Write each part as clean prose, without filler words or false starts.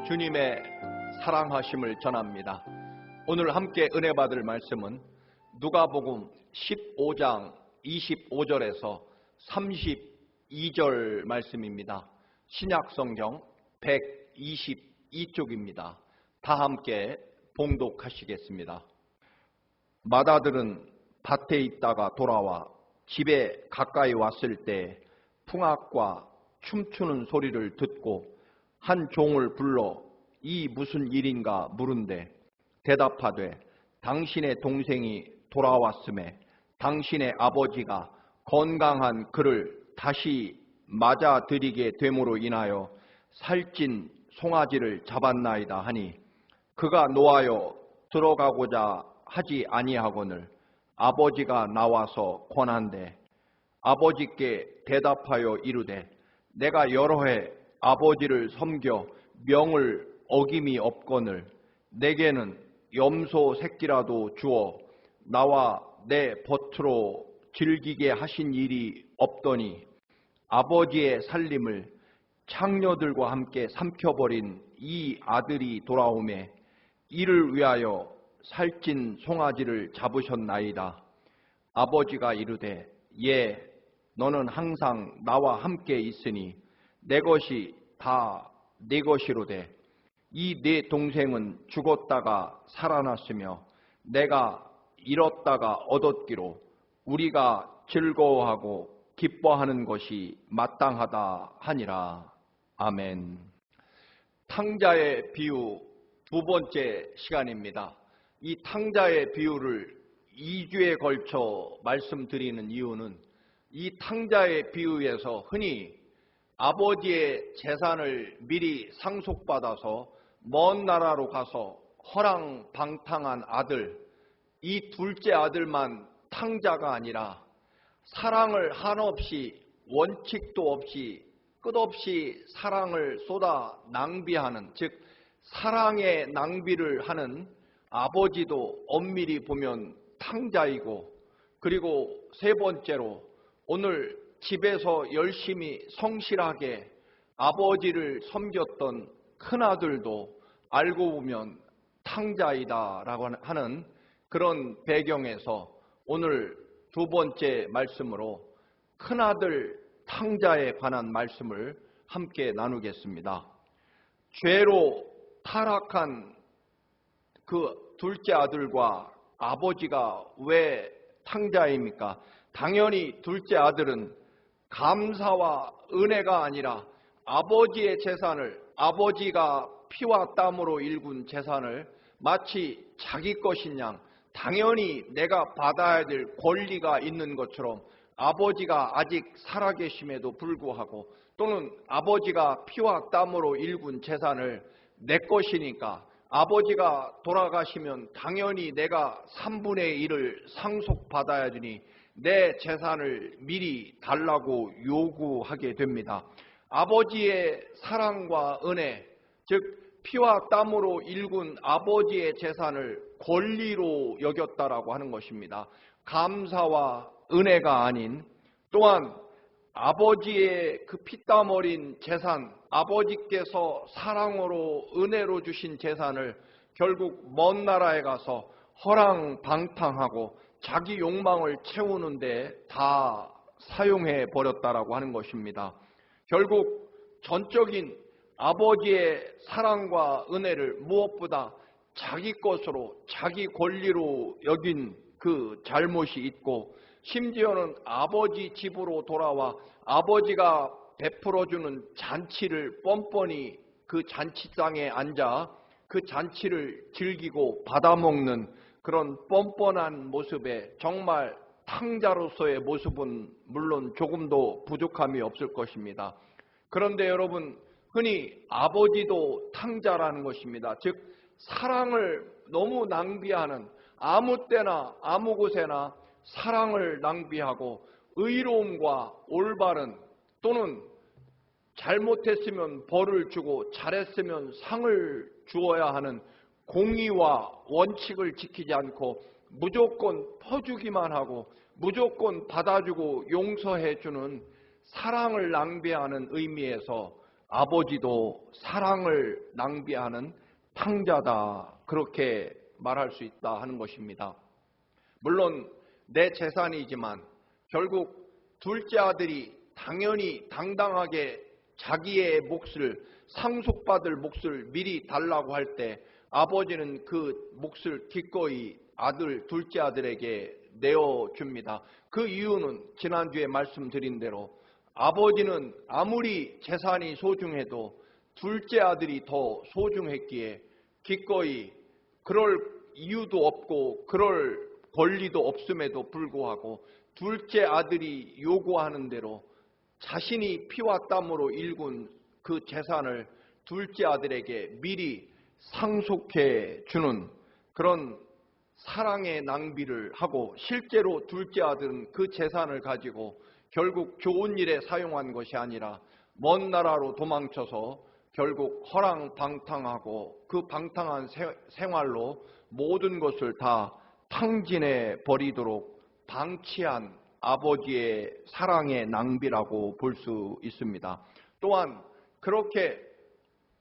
주님의 사랑하심을 전합니다. 오늘 함께 은혜 받을 말씀은 누가복음 15장 25절에서 32절 말씀입니다. 신약성경 122쪽입니다. 다 함께 봉독하시겠습니다. 마다들은 밭에 있다가 돌아와 집에 가까이 왔을 때 풍악과 춤추는 소리를 듣고 한 종을 불러 이 무슨 일인가 물은데 대답하되 당신의 동생이 돌아왔음에 당신의 아버지가 건강한 그를 다시 맞아들이게 됨으로 인하여 살찐 송아지를 잡았나이다 하니 그가 노하여 들어가고자 하지 아니하거늘 아버지가 나와서 권한대 아버지께 대답하여 이르되 내가 여러 해 아버지를 섬겨 명을 어김이 없거늘 내게는 염소 새끼라도 주어 나와 내 벗으로 즐기게 하신 일이 없더니 아버지의 살림을 창녀들과 함께 삼켜버린 이 아들이 돌아오매 이를 위하여 살찐 송아지를 잡으셨나이다. 아버지가 이르되 예 너는 항상 나와 함께 있으니 내 것이 다 네 것이로되 이 네 동생은 죽었다가 살아났으며 내가 잃었다가 얻었기로 우리가 즐거워하고 기뻐하는 것이 마땅하다 하니라. 아멘. 탕자의 비유 두 번째 시간입니다. 이 탕자의 비유를 2주에 걸쳐 말씀드리는 이유는 이 탕자의 비유에서 흔히 아버지의 재산을 미리 상속받아서 먼 나라로 가서 허랑방탕한 아들, 이 둘째 아들만 탕자가 아니라 사랑을 한없이 원칙도 없이 끝없이 사랑을 쏟아 낭비하는, 즉 사랑의 낭비를 하는 아버지도 엄밀히 보면 탕자이고, 그리고 세 번째로 오늘 집에서 열심히 성실하게 아버지를 섬겼던 큰아들도 알고 보면 탕자이다라고 하는 그런 배경에서 오늘 두 번째 말씀으로 큰아들 탕자에 관한 말씀을 함께 나누겠습니다. 죄로 타락한 그 둘째 아들과 아버지가 왜 탕자입니까? 당연히 둘째 아들은 감사와 은혜가 아니라 아버지의 재산을, 아버지가 피와 땀으로 일군 재산을 마치 자기 것인 양 당연히 내가 받아야 될 권리가 있는 것처럼 아버지가 아직 살아계심에도 불구하고 또는 아버지가 피와 땀으로 일군 재산을 내 것이니까 아버지가 돌아가시면 당연히 내가 3분의 1을 상속받아야 되니 내 재산을 미리 달라고 요구하게 됩니다. 아버지의 사랑과 은혜, 즉 피와 땀으로 일군 아버지의 재산을 권리로 여겼다라고 하는 것입니다. 감사와 은혜가 아닌, 또한 아버지의 그 피땀 어린 재산, 아버지께서 사랑으로 은혜로 주신 재산을 결국 먼 나라에 가서 허랑방탕하고 자기 욕망을 채우는데 다 사용해 버렸다라고 하는 것입니다. 결국 전적인 아버지의 사랑과 은혜를 무엇보다 자기 것으로, 자기 권리로 여긴 그 잘못이 있고, 심지어는 아버지 집으로 돌아와 아버지가 베풀어주는 잔치를 뻔뻔히 그 잔치장에 앉아 그 잔치를 즐기고 받아먹는 그런 뻔뻔한 모습에 정말 탕자로서의 모습은 물론 조금도 부족함이 없을 것입니다. 그런데 여러분, 흔히 아버지도 탕자라는 것입니다. 즉 사랑을 너무 낭비하는, 아무 때나 아무 곳에나 사랑을 낭비하고 의로움과 올바른, 또는 잘못했으면 벌을 주고 잘했으면 상을 주어야 하는 공의와 원칙을 지키지 않고 무조건 퍼주기만 하고 무조건 받아주고 용서해주는 사랑을 낭비하는 의미에서 아버지도 사랑을 낭비하는 탕자다, 그렇게 말할 수 있다 하는 것입니다. 물론 내 재산이지만 결국 둘째 아들이 당연히 당당하게 자기의 몫을, 상속받을 몫을 미리 달라고 할 때 아버지는 그 몫을 기꺼이 둘째 아들에게 내어줍니다. 그 이유는 지난주에 말씀드린 대로 아버지는 아무리 재산이 소중해도 둘째 아들이 더 소중했기에 기꺼이, 그럴 이유도 없고 그럴 권리도 없음에도 불구하고 둘째 아들이 요구하는 대로 자신이 피와 땀으로 일군 그 재산을 둘째 아들에게 미리 상속해 주는 그런 사랑의 낭비를 하고, 실제로 둘째 아들은 그 재산을 가지고 결국 좋은 일에 사용한 것이 아니라 먼 나라로 도망쳐서 결국 허랑방탕하고 그 방탕한 생활로 모든 것을 다 탕진해 버리도록 방치한 아버지의 사랑의 낭비라고 볼 수 있습니다. 또한 그렇게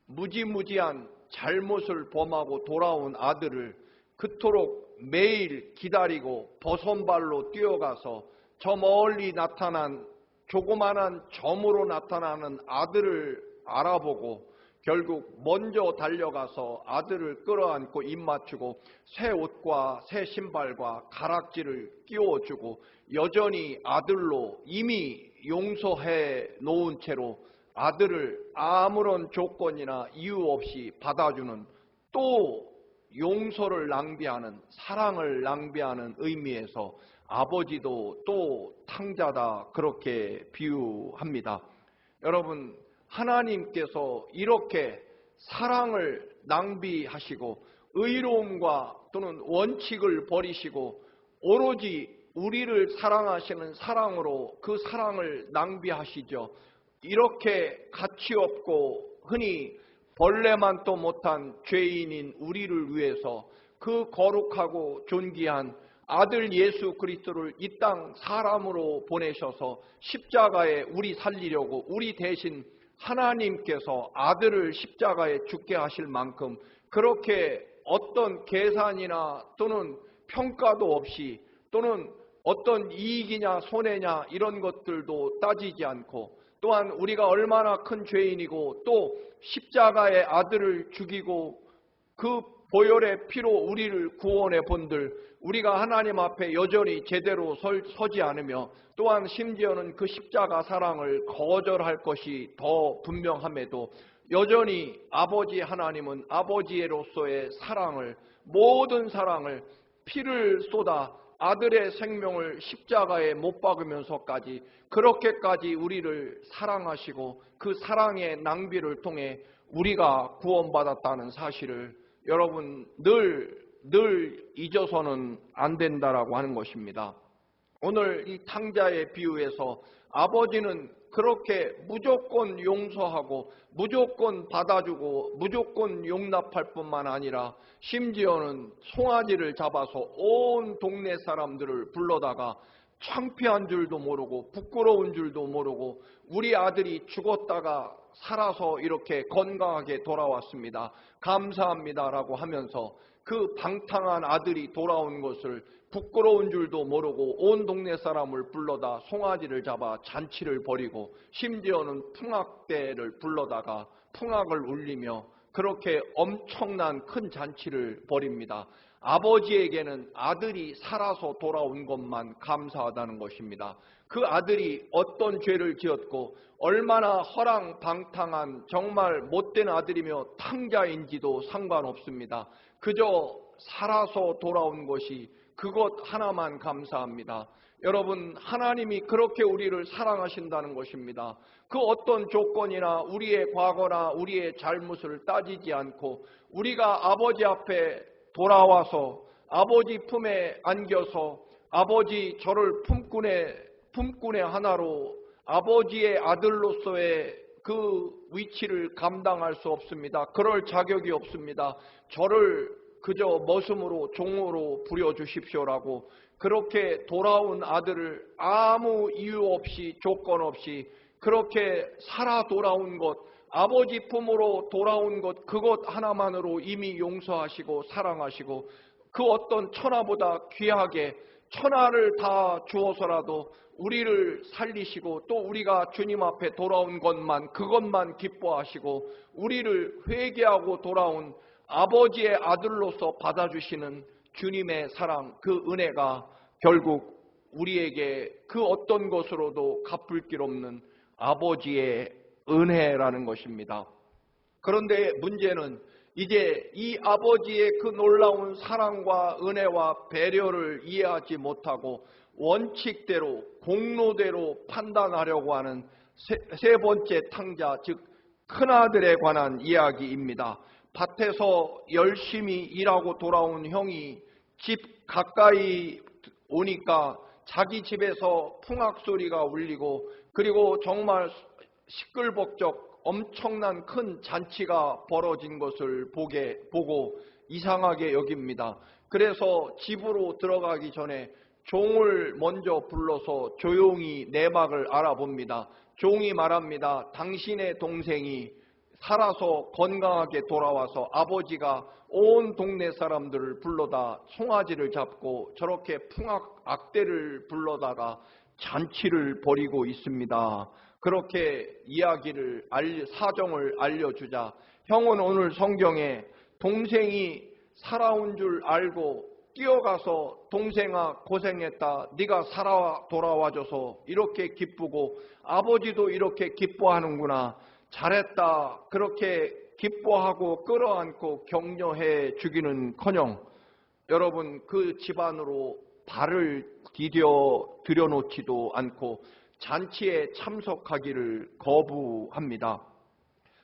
무지무지한 잘못을 범하고 돌아온 아들을 그토록 매일 기다리고 버선발로 뛰어가서 저 멀리 나타난 조그만한 점으로 나타나는 아들을 알아보고 결국 먼저 달려가서 아들을 끌어안고 입 맞추고 새 옷과 새 신발과 가락지를 끼워주고 여전히 아들로 이미 용서해 놓은 채로 아들을 아무런 조건이나 이유 없이 받아주는, 또 용서를 낭비하는, 사랑을 낭비하는 의미에서 아버지도 또 탕자다, 그렇게 비유합니다. 여러분, 하나님께서 이렇게 사랑을 낭비하시고 의로움과 또는 원칙을 버리시고 오로지 우리를 사랑하시는 사랑으로 그 사랑을 낭비하시죠. 이렇게 가치 없고 흔히 벌레만도 못한 죄인인 우리를 위해서 그 거룩하고 존귀한 아들 예수 그리스도를 이 땅 사람으로 보내셔서 십자가에 우리 살리려고, 우리 대신 하나님께서 아들을 십자가에 죽게 하실 만큼 그렇게 어떤 계산이나 또는 평가도 없이, 또는 어떤 이익이냐 손해냐 이런 것들도 따지지 않고, 또한 우리가 얼마나 큰 죄인이고 또 십자가의 아들을 죽이고 그 보혈의 피로 우리를 구원해 본들 우리가 하나님 앞에 여전히 제대로 서지 않으며, 또한 심지어는 그 십자가 사랑을 거절할 것이 더 분명함에도 여전히 아버지 하나님은 아버지로서의 사랑을, 모든 사랑을, 피를 쏟아 아들의 생명을 십자가에 못 박으면서까지 그렇게까지 우리를 사랑하시고 그 사랑의 낭비를 통해 우리가 구원받았다는 사실을 여러분 늘 잊어서는 안 된다라고 하는 것입니다. 오늘 이 탕자의 비유에서 아버지는 그렇게 무조건 용서하고 무조건 받아주고 무조건 용납할 뿐만 아니라 심지어는 송아지를 잡아서 온 동네 사람들을 불러다가 창피한 줄도 모르고 부끄러운 줄도 모르고 우리 아들이 죽었다가 살아서 이렇게 건강하게 돌아왔습니다, 감사합니다라고 하면서 그 방탕한 아들이 돌아온 것을 부끄러운 줄도 모르고 온 동네 사람을 불러다 송아지를 잡아 잔치를 벌이고 심지어는 풍악대를 불러다가 풍악을 울리며 그렇게 엄청난 큰 잔치를 벌입니다. 아버지에게는 아들이 살아서 돌아온 것만 감사하다는 것입니다. 그 아들이 어떤 죄를 지었고 얼마나 허랑방탕한 정말 못된 아들이며 탕자인지도 상관없습니다. 그저 살아서 돌아온 것이 그것 하나만 감사합니다. 여러분, 하나님이 그렇게 우리를 사랑하신다는 것입니다. 그 어떤 조건이나 우리의 과거나 우리의 잘못을 따지지 않고 우리가 아버지 앞에 돌아와서 아버지 품에 안겨서 아버지 저를 품꾼의 하나로 아버지의 아들로서의 그 위치를 감당할 수 없습니다. 그럴 자격이 없습니다. 저를 그저 머슴으로 종으로 부려주십시오라고 그렇게 돌아온 아들을 아무 이유 없이 조건 없이 그렇게 살아 돌아온 것, 아버지 품으로 돌아온 것 그것 하나만으로 이미 용서하시고 사랑하시고 그 어떤 천하보다 귀하게 천하를 다 주어서라도 우리를 살리시고 또 우리가 주님 앞에 돌아온 것만 그것만 기뻐하시고 우리를 회개하고 돌아온 아버지의 아들로서 받아주시는 주님의 사랑 그 은혜가 결국 우리에게 그 어떤 것으로도 갚을 길 없는 아버지의 은혜라는 것입니다. 그런데 문제는 이제 이 아버지의 그 놀라운 사랑과 은혜와 배려를 이해하지 못하고 원칙대로 공로대로 판단하려고 하는 세 번째 탕자, 즉 큰아들에 관한 이야기입니다. 밭에서 열심히 일하고 돌아온 형이 집 가까이 오니까 자기 집에서 풍악 소리가 울리고 그리고 정말 시끌벅적 엄청난 큰 잔치가 벌어진 것을 보고 이상하게 여깁니다. 그래서 집으로 들어가기 전에 종을 먼저 불러서 조용히 내막을 알아봅니다. 종이 말합니다. 당신의 동생이 살아서 건강하게 돌아와서 아버지가 온 동네 사람들을 불러다 송아지를 잡고 저렇게 풍악 악대를 불러다가 잔치를 벌이고 있습니다. 그렇게 사정을 알려주자 형은 오늘 성경에 동생이 살아온 줄 알고 뛰어가서 동생아 고생했다. 네가 살아 돌아와줘서 이렇게 기쁘고 아버지도 이렇게 기뻐하는구나. 잘했다. 그렇게 기뻐하고 끌어안고 격려해 주기는커녕 여러분 그 집안으로 발을 들여놓지도 않고 잔치에 참석하기를 거부합니다.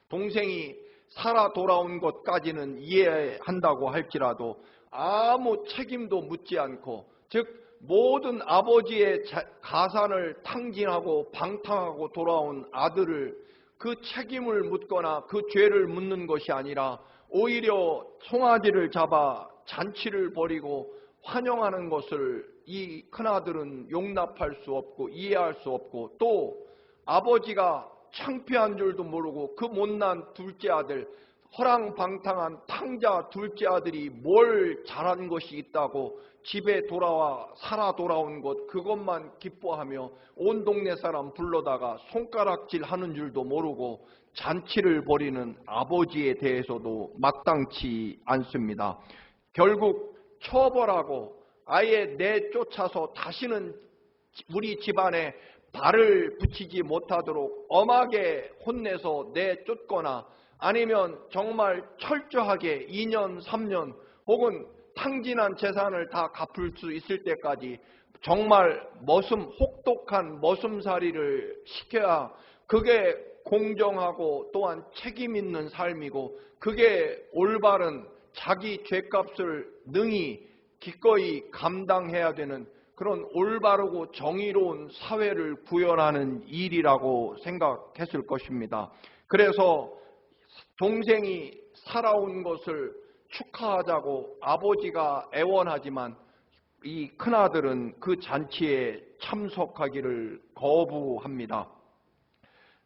동생이 살아 돌아온 것까지는 이해한다고 할지라도 아무 책임도 묻지 않고 즉 모든 아버지의 가산을 탕진하고 방탕하고 돌아온 아들을 그 책임을 묻거나 그 죄를 묻는 것이 아니라 오히려 송아지를 잡아 잔치를 벌이고 환영하는 것을 이 큰아들은 용납할 수 없고 이해할 수 없고 또 아버지가 창피한 줄도 모르고 그 못난 둘째 아들 허랑방탕한 탕자 둘째 아들이 뭘 잘한 것이 있다고 집에 돌아와 살아 돌아온 것 그것만 기뻐하며 온 동네 사람 불러다가 손가락질 하는 줄도 모르고 잔치를 벌이는 아버지에 대해서도 마땅치 않습니다. 결국 처벌하고 아예 내쫓아서 다시는 우리 집안에 발을 붙이지 못하도록 엄하게 혼내서 내쫓거나 아니면 정말 철저하게 2년, 3년 혹은 탕진한 재산을 다 갚을 수 있을 때까지 정말 혹독한 머슴살이를 시켜야 그게 공정하고 또한 책임 있는 삶이고 그게 올바른 자기 죄값을 능히 기꺼이 감당해야 되는 그런 올바르고 정의로운 사회를 구현하는 일이라고 생각했을 것입니다. 그래서 동생이 살아온 것을 축하하자고 아버지가 애원하지만 이 큰아들은 그 잔치에 참석하기를 거부합니다.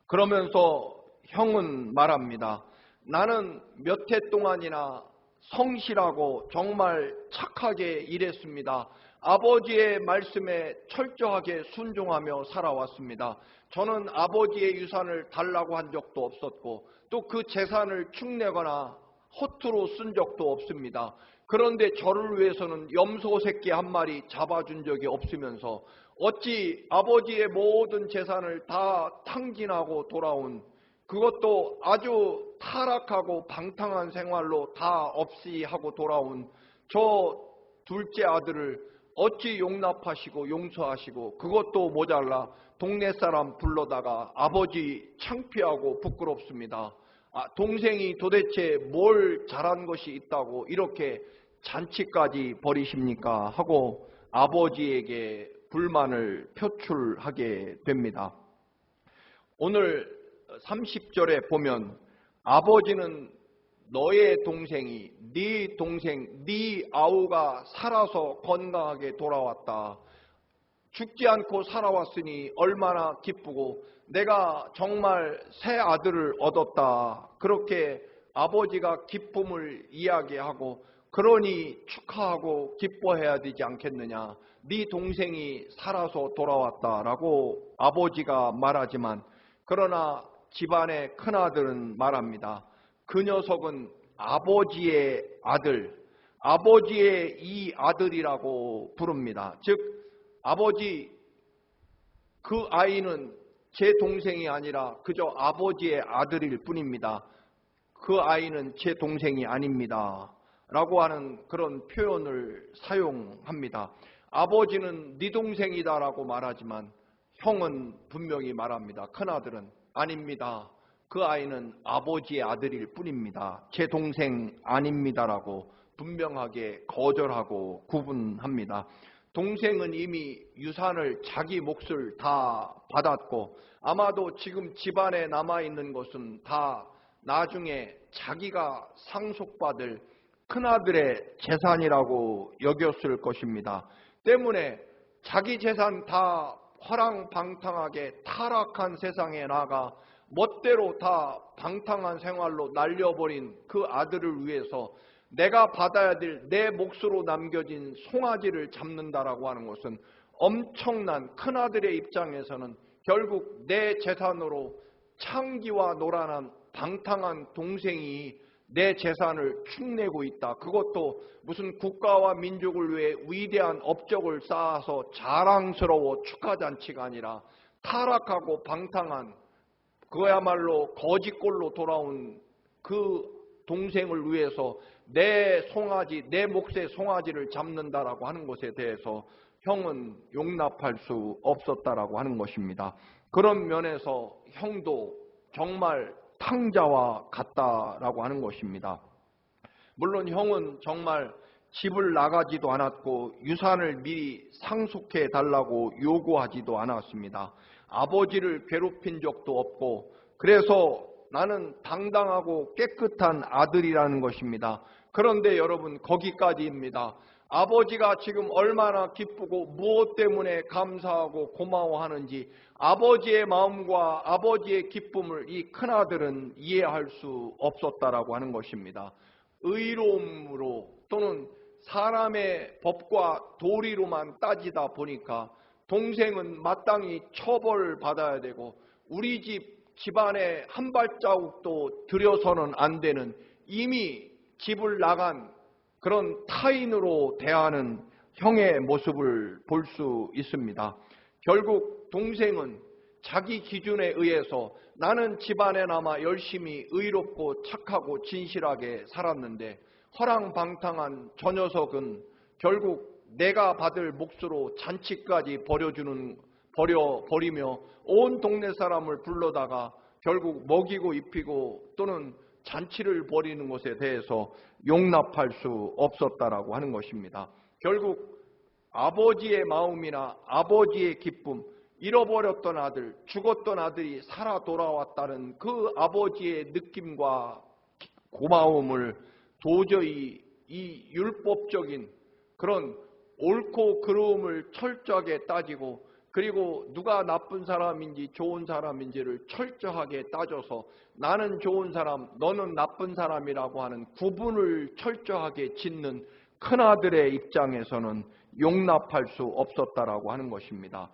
그러면서 형은 말합니다. 나는 몇 해 동안이나 성실하고 정말 착하게 일했습니다. 아버지의 말씀에 철저하게 순종하며 살아왔습니다. 저는 아버지의 유산을 달라고 한 적도 없었고 또 그 재산을 축내거나 허투루 쓴 적도 없습니다. 그런데 저를 위해서는 염소 새끼 한 마리 잡아준 적이 없으면서 어찌 아버지의 모든 재산을 다 탕진하고 돌아온 그것도 아주 타락하고 방탕한 생활로 다 없이 하고 돌아온 저 둘째 아들을 어찌 용납하시고 용서하시고 그것도 모자라 동네 사람 불러다가 아버지 창피하고 부끄럽습니다. 동생이 도대체 뭘 잘한 것이 있다고 이렇게 잔치까지 벌이십니까? 하고 아버지에게 불만을 표출하게 됩니다. 오늘 30절에 보면 아버지는 너의 동생이 네 동생 네 아우가 살아서 건강하게 돌아왔다. 죽지 않고 살아왔으니 얼마나 기쁘고 내가 정말 새 아들을 얻었다. 그렇게 아버지가 기쁨을 이야기하고 그러니 축하하고 기뻐해야 되지 않겠느냐. 네 동생이 살아서 돌아왔다라고 아버지가 말하지만 그러나 집안의 큰아들은 말합니다. 그 녀석은 아버지의 아들, 아버지의 이 아들이라고 부릅니다. 즉 아버지, 그 아이는 제 동생이 아니라 그저 아버지의 아들일 뿐입니다. 그 아이는 제 동생이 아닙니다. 라고 하는 그런 표현을 사용합니다. 아버지는 네 동생이다 라고 말하지만 형은 분명히 말합니다. 큰아들은 아닙니다. 그 아이는 아버지의 아들일 뿐입니다. 제 동생 아닙니다라고 분명하게 거절하고 구분합니다. 동생은 이미 유산을 자기 몫을 다 받았고 아마도 지금 집안에 남아있는 것은 다 나중에 자기가 상속받을 큰아들의 재산이라고 여겼을 것입니다. 때문에 자기 재산 다 화랑방탕하게 타락한 세상에 나가 멋대로 다 방탕한 생활로 날려버린 그 아들을 위해서 내가 받아야 될 내 몫으로 남겨진 송아지를 잡는다라고 하는 것은 엄청난 큰아들의 입장에서는 결국 내 재산으로 창기와 노란한 방탕한 동생이 내 재산을 축내고 있다. 그것도 무슨 국가와 민족을 위해 위대한 업적을 쌓아서 자랑스러워 축하잔치가 아니라 타락하고 방탕한 그야말로 거지꼴로 돌아온 그 동생을 위해서 내 송아지, 내 몫의 송아지를 잡는다라고 하는 것에 대해서 형은 용납할 수 없었다라고 하는 것입니다. 그런 면에서 형도 정말 탕자와 같다라고 하는 것입니다. 물론 형은 정말 집을 나가지도 않았고 유산을 미리 상속해 달라고 요구하지도 않았습니다. 아버지를 괴롭힌 적도 없고 그래서 나는 당당하고 깨끗한 아들이라는 것입니다. 그런데 여러분 거기까지입니다. 아버지가 지금 얼마나 기쁘고 무엇 때문에 감사하고 고마워하는지 아버지의 마음과 아버지의 기쁨을 이 큰아들은 이해할 수 없었다라고 하는 것입니다. 의로움으로 또는 사람의 법과 도리로만 따지다 보니까 동생은 마땅히 처벌받아야 되고 우리 집안에 한 발자국도 들여서는 안 되는 이미 집을 나간 그런 타인으로 대하는 형의 모습을 볼 수 있습니다. 결국 동생은 자기 기준에 의해서 나는 집안에 남아 열심히 의롭고 착하고 진실하게 살았는데 허랑방탕한 저 녀석은 결국 내가 받을 몫으로 잔치까지 버리며 온 동네 사람을 불러다가 결국 먹이고 입히고 또는 잔치를 벌이는 것에 대해서 용납할 수 없었다라고 하는 것입니다. 결국 아버지의 마음이나 아버지의 기쁨, 잃어버렸던 아들, 죽었던 아들이 살아 돌아왔다는 그 아버지의 느낌과 고마움을 도저히 이 율법적인 그런 옳고 그름을 철저하게 따지고 그리고 누가 나쁜 사람인지 좋은 사람인지를 철저하게 따져서 나는 좋은 사람, 너는 나쁜 사람이라고 하는 구분을 철저하게 짓는 큰아들의 입장에서는 용납할 수 없었다라고 하는 것입니다.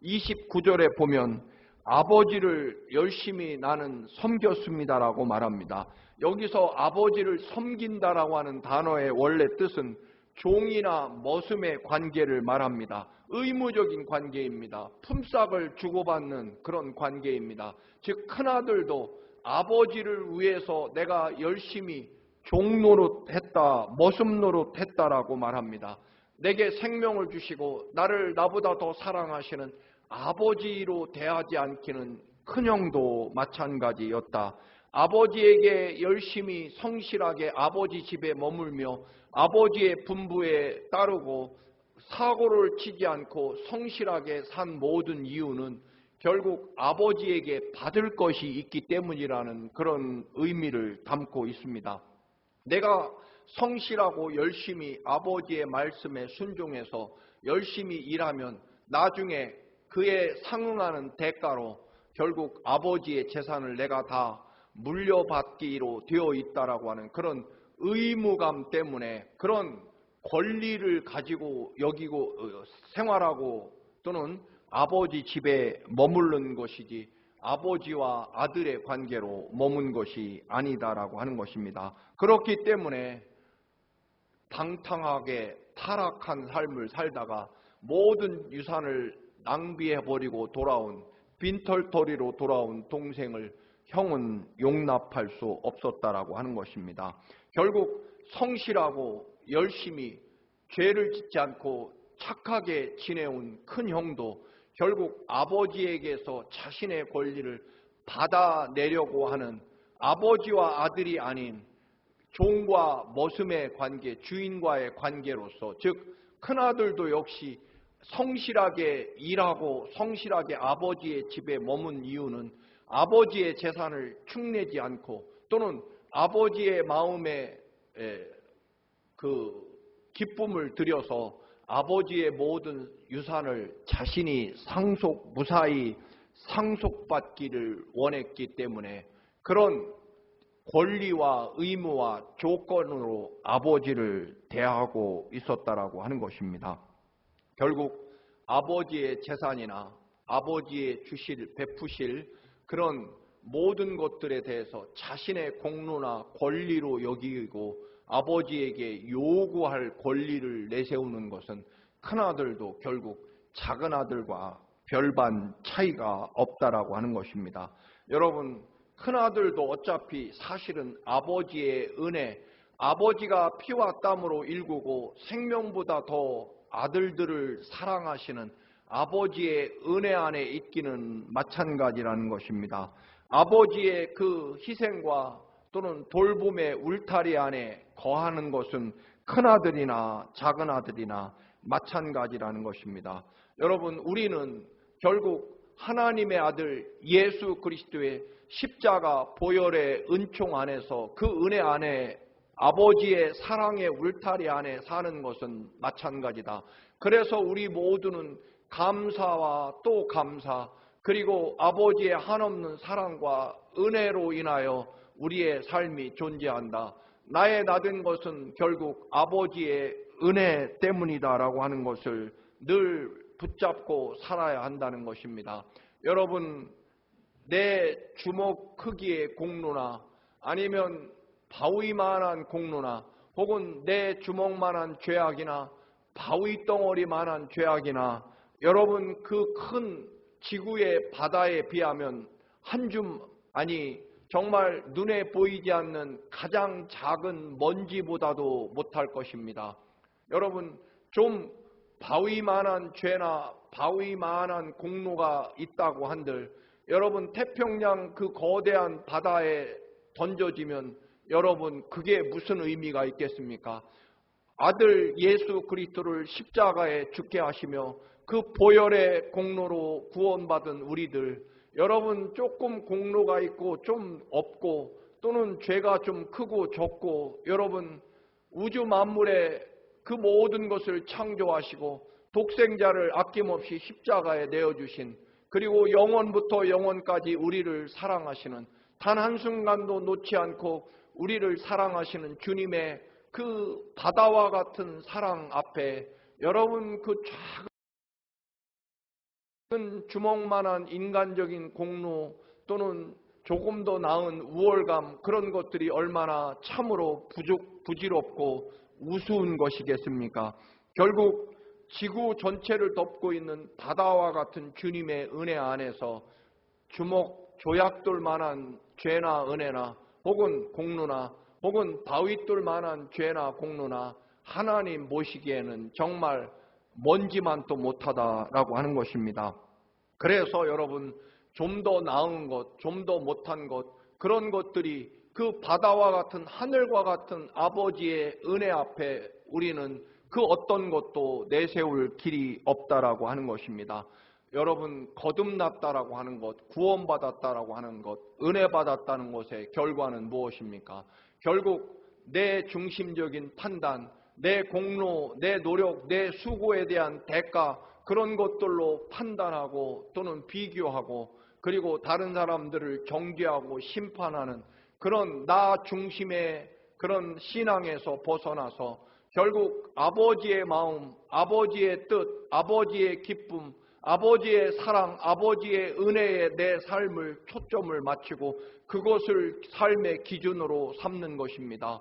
29절에 보면 아버지를 열심히 나는 섬겼습니다라고 말합니다. 여기서 아버지를 섬긴다라고 하는 단어의 원래 뜻은 종이나 머슴의 관계를 말합니다. 의무적인 관계입니다. 품삯을 주고받는 그런 관계입니다. 즉 큰아들도 아버지를 위해서 내가 열심히 종노릇했다, 머슴노릇했다라고 말합니다. 내게 생명을 주시고 나를 나보다 더 사랑하시는 아버지로 대하지 않기는 큰형도 마찬가지였다. 아버지에게 열심히 성실하게 아버지 집에 머물며 아버지의 분부에 따르고 사고를 치지 않고 성실하게 산 모든 이유는 결국 아버지에게 받을 것이 있기 때문이라는 그런 의미를 담고 있습니다. 내가 성실하고 열심히 아버지의 말씀에 순종해서 열심히 일하면 나중에 그에 상응하는 대가로 결국 아버지의 재산을 내가 다 물려받기로 되어 있다라고 하는 그런 의무감 때문에 그런 권리를 가지고 여기고 생활하고 또는 아버지 집에 머무른 것이지 아버지와 아들의 관계로 머문 것이 아니다라고 하는 것입니다. 그렇기 때문에 방탕하게 타락한 삶을 살다가 모든 유산을 낭비해버리고 돌아온 빈털터리로 돌아온 동생을 형은 용납할 수 없었다라고 하는 것입니다. 결국 성실하고 열심히 죄를 짓지 않고 착하게 지내온 큰 형도 결국 아버지에게서 자신의 권리를 받아내려고 하는 아버지와 아들이 아닌 종과 머슴의 관계, 주인과의 관계로서, 즉 큰아들도 역시 성실하게 일하고 성실하게 아버지의 집에 머문 이유는 아버지의 재산을 축내지 않고 또는 아버지의 마음에 그 기쁨을 들여서 아버지의 모든 유산을 자신이 무사히 상속받기를 원했기 때문에 그런 권리와 의무와 조건으로 아버지를 대하고 있었다라고 하는 것입니다. 결국 아버지의 재산이나 아버지의 베푸실 그런 모든 것들에 대해서 자신의 공로나 권리로 여기고 아버지에게 요구할 권리를 내세우는 것은 큰아들도 결국 작은아들과 별반 차이가 없다라고 하는 것입니다. 여러분, 큰아들도 어차피 사실은 아버지의 은혜, 아버지가 피와 땀으로 일구고 생명보다 더 아들들을 사랑하시는 아버지의 은혜 안에 있기는 마찬가지라는 것입니다. 아버지의 그 희생과 또는 돌봄의 울타리 안에 거하는 것은 큰아들이나 작은아들이나 마찬가지라는 것입니다. 여러분, 우리는 결국 하나님의 아들 예수 그리스도의 십자가 보혈의 은총 안에서 그 은혜 안에 아버지의 사랑의 울타리 안에 사는 것은 마찬가지다. 그래서 우리 모두는 감사와 또 감사, 그리고 아버지의 한없는 사랑과 은혜로 인하여 우리의 삶이 존재한다. 나의 나된 것은 결국 아버지의 은혜 때문이다라고 하는 것을 늘 붙잡고 살아야 한다는 것입니다. 여러분, 내 주먹 크기의 공로나 아니면 바위만한 공로나 혹은 내 주먹만한 죄악이나 바위 덩어리만한 죄악이나 여러분 그 큰 지구의 바다에 비하면 한 줌 아니 정말 눈에 보이지 않는 가장 작은 먼지보다도 못할 것입니다. 여러분, 좀 바위만한 죄나 바위만한 공로가 있다고 한들 여러분 태평양 그 거대한 바다에 던져지면 여러분 그게 무슨 의미가 있겠습니까? 아들 예수 그리스도를 십자가에 죽게 하시며 그 보혈의 공로로 구원받은 우리들, 여러분 조금 공로가 있고 좀 없고 또는 죄가 좀 크고 적고 여러분 우주 만물의 그 모든 것을 창조하시고 독생자를 아낌없이 십자가에 내어주신, 그리고 영원부터 영원까지 우리를 사랑하시는, 단 한순간도 놓지 않고 우리를 사랑하시는 주님의 그 바다와 같은 사랑 앞에 여러분 그 작은 주먹만한 인간적인 공로 또는 조금 더 나은 우월감, 그런 것들이 얼마나 참으로 부질없고 우스운 것이겠습니까? 결국 지구 전체를 덮고 있는 바다와 같은 주님의 은혜 안에서 조약돌만한 죄나 은혜나 혹은 공로나 혹은 바위돌만한 죄나 공로나 하나님 모시기에는 정말 먼지만도 못하다라고 하는 것입니다. 그래서 여러분 좀 더 나은 것, 좀 더 못한 것, 그런 것들이 그 바다와 같은 하늘과 같은 아버지의 은혜 앞에 우리는 그 어떤 것도 내세울 길이 없다라고 하는 것입니다. 여러분, 거듭났다라고 하는 것, 구원받았다라고 하는 것, 은혜 받았다는 것의 결과는 무엇입니까? 결국 내 중심적인 판단, 내 공로, 내 노력, 내 수고에 대한 대가, 그런 것들로 판단하고 또는 비교하고 그리고 다른 사람들을 정죄하고 심판하는 그런 나 중심의 그런 신앙에서 벗어나서 결국 아버지의 마음, 아버지의 뜻, 아버지의 기쁨, 아버지의 사랑, 아버지의 은혜에 내 삶을 초점을 맞추고 그것을 삶의 기준으로 삼는 것입니다.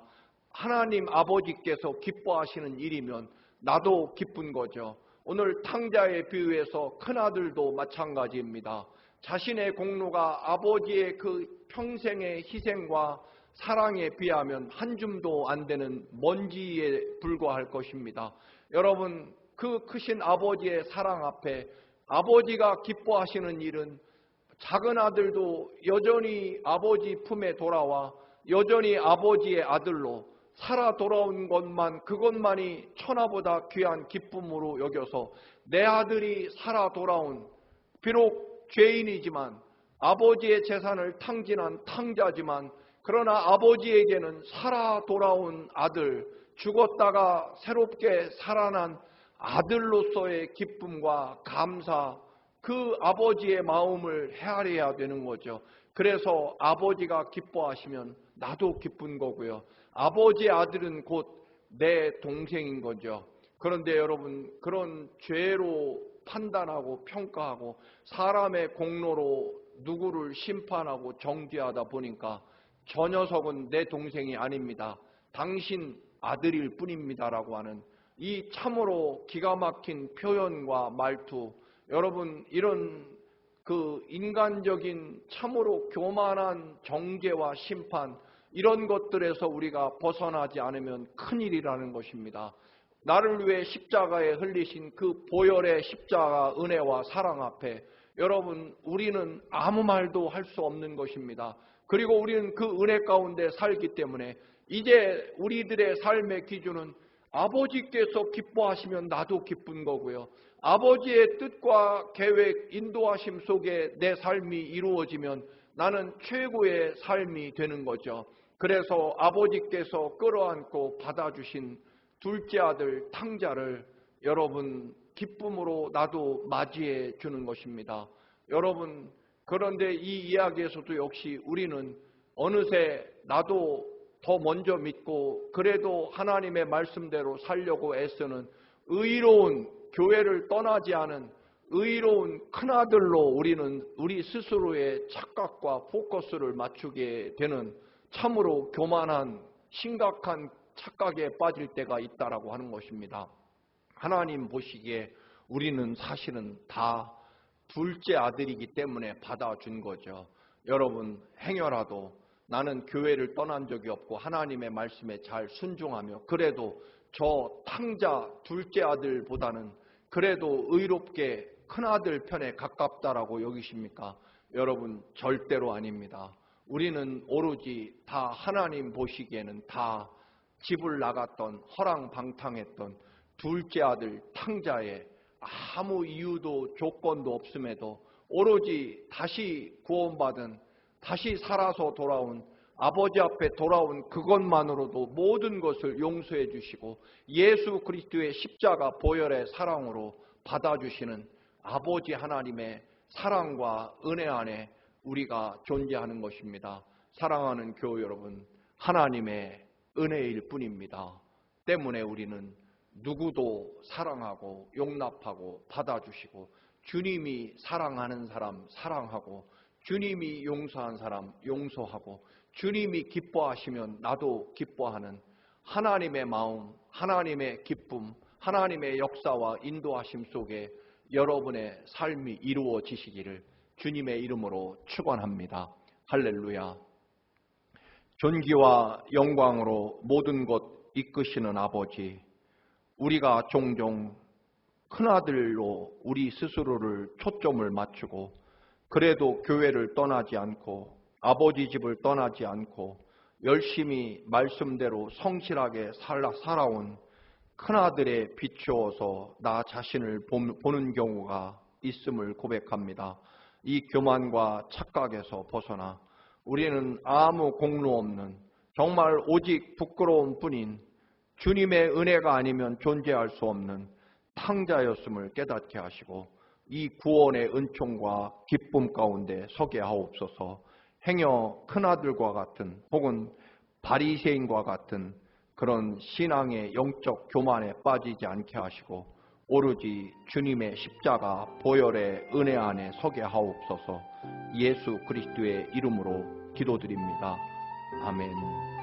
하나님 아버지께서 기뻐하시는 일이면 나도 기쁜 거죠. 오늘 탕자의 비유에서 큰아들도 마찬가지입니다. 자신의 공로가 아버지의 그 평생의 희생과 사랑에 비하면 한 줌도 안 되는 먼지에 불과할 것입니다. 여러분, 그 크신 아버지의 사랑 앞에 아버지가 기뻐하시는 일은 작은 아들도 여전히 아버지 품에 돌아와 여전히 아버지의 아들로 살아 돌아온 것만 그것만이 천하보다 귀한 기쁨으로 여겨서 내 아들이 살아 돌아온 비록 죄인이지만 아버지의 재산을 탕진한 탕자지만 그러나 아버지에게는 살아 돌아온 아들, 죽었다가 새롭게 살아난 아들로서의 기쁨과 감사, 그 아버지의 마음을 헤아려야 되는 거죠. 그래서 아버지가 기뻐하시면 나도 기쁜 거고요. 아버지의 아들은 곧 내 동생인 거죠. 그런데 여러분, 그런 죄로 판단하고 평가하고 사람의 공로로 누구를 심판하고 정죄하다 보니까 저 녀석은 내 동생이 아닙니다. 당신 아들일 뿐입니다라고 하는 이 참으로 기가 막힌 표현과 말투, 여러분 이런 그 인간적인 참으로 교만한 정죄와 심판 이런 것들에서 우리가 벗어나지 않으면 큰일이라는 것입니다. 나를 위해 십자가에 흘리신 그 보혈의 십자가 은혜와 사랑 앞에 여러분 우리는 아무 말도 할 수 없는 것입니다. 그리고 우리는 그 은혜 가운데 살기 때문에 이제 우리들의 삶의 기준은 아버지께서 기뻐하시면 나도 기쁜 거고요. 아버지의 뜻과 계획, 인도하심 속에 내 삶이 이루어지면 나는 최고의 삶이 되는 거죠. 그래서 아버지께서 끌어안고 받아주신 둘째 아들 탕자를 여러분 기쁨으로 나도 맞이해 주는 것입니다. 여러분 그런데 이 이야기에서도 역시 우리는 어느새 나도 더 먼저 믿고 그래도 하나님의 말씀대로 살려고 애쓰는 의로운 교회를 떠나지 않은 의로운 큰아들로 우리는 우리 스스로의 착각과 포커스를 맞추게 되는 참으로 교만한 심각한 착각에 빠질 때가 있다라고 하는 것입니다. 하나님 보시기에 우리는 사실은 다 둘째 아들이기 때문에 받아준 거죠. 여러분 행여라도 나는 교회를 떠난 적이 없고 하나님의 말씀에 잘 순종하며 그래도 저 탕자 둘째 아들보다는 그래도 의롭게 큰아들 편에 가깝다라고 여기십니까? 여러분 절대로 아닙니다. 우리는 오로지 다 하나님 보시기에는 다 집을 나갔던 허랑방탕했던 둘째 아들 탕자의 아무 이유도 조건도 없음에도 오로지 다시 구원받은 다시 살아서 돌아온 아버지 앞에 돌아온 그것만으로도 모든 것을 용서해 주시고 예수 그리스도의 십자가 보혈의 사랑으로 받아주시는 아버지 하나님의 사랑과 은혜 안에 우리가 존재하는 것입니다. 사랑하는 교우 여러분, 하나님의 은혜일 뿐입니다. 때문에 우리는 누구도 사랑하고 용납하고 받아주시고 주님이 사랑하는 사람 사랑하고 주님이 용서한 사람 용서하고 주님이 기뻐하시면 나도 기뻐하는 하나님의 마음, 하나님의 기쁨, 하나님의 역사와 인도하심 속에 여러분의 삶이 이루어지시기를 주님의 이름으로 축원합니다. 할렐루야. 존귀와 영광으로 모든 것 이끄시는 아버지, 우리가 종종 큰아들로 우리 스스로를 초점을 맞추고 그래도 교회를 떠나지 않고 아버지 집을 떠나지 않고 열심히 말씀대로 성실하게 살아온 큰아들에 비추어서 나 자신을 보는 경우가 있음을 고백합니다. 이 교만과 착각에서 벗어나 우리는 아무 공로 없는 정말 오직 부끄러운 뿐인 주님의 은혜가 아니면 존재할 수 없는 탕자였음을 깨닫게 하시고 이 구원의 은총과 기쁨 가운데 서게 하옵소서. 행여 큰아들과 같은 혹은 바리새인과 같은 그런 신앙의 영적 교만에 빠지지 않게 하시고 오로지 주님의 십자가 보혈의 은혜 안에 서게 하옵소서. 예수 그리스도의 이름으로 기도드립니다. 아멘.